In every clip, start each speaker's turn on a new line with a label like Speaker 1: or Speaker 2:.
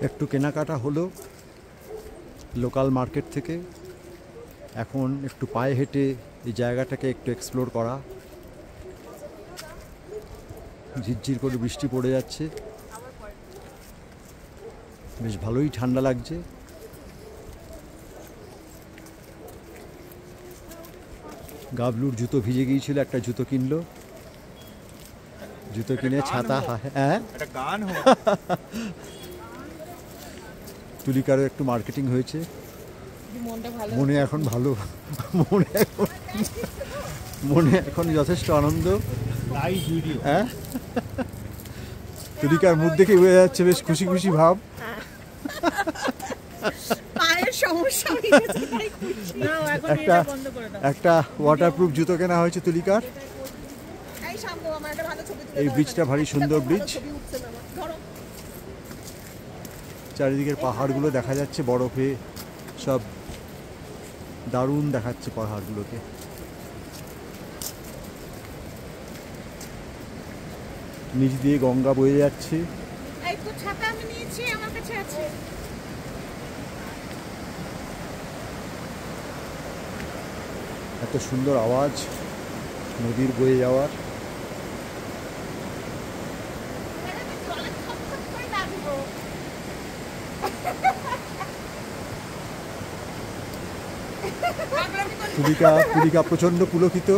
Speaker 1: একটু কেনাকাটা হলো লোকাল মার্কেট থেকে। এখন একটু পায়ে হেঁটে এই জায়গাটাকে একটু এক্সপ্লোর করা। ঝিরঝির করে বৃষ্টি পড়ে যাচ্ছে, বেশ ভালোই ঠান্ডা লাগছে। গাবলুর জুতো ভিজে গিয়েছিল, একটা জুতো কিনলো, জুতো কিনে ছাতা। হ্যাঁ, তুলিকারও একটু মার্কেটিং হয়েছে, মনে এখন ভালো, মনে এখন যথেষ্ট আনন্দ। হ্যাঁ, তুলিকার মুখ দেখে বোঝা যাচ্ছে বেশ খুশি খুশি ভাব। একটা ওয়াটারপ্রুফ জুতো কেনা হয়েছে তুলিকার। এই ব্রিজটা ভারী সুন্দর ব্রিজ, চারিদিকের পাহাড়গুলো দেখা যাচ্ছে বরফে, সব দারুণ দেখাচ্ছে পাহাড়গুলোকে। নিচ দিয়ে গঙ্গা বয়ে যাচ্ছে। এত সুন্দর আওয়াজ নদীর বয়ে যাওয়ার। তুলিকা প্রচন্ড পুলকিত।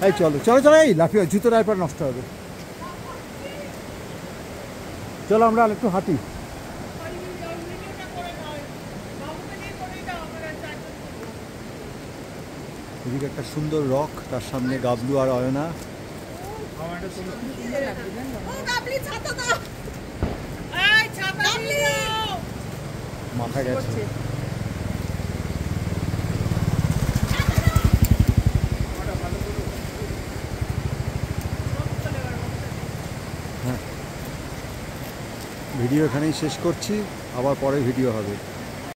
Speaker 1: এই চলো চলো চলো, এই লাফিয়ে জুতোর এরপর নষ্ট হবে। চলো আমরা একটু হাঁটি। এদিকে একটা সুন্দর রক, তার সামনে গাবলু আর অয়না। মাথা গেছে। হ্যাঁ, ভিডিও এখানেই শেষ করছি, আবার পরে ভিডিও হবে।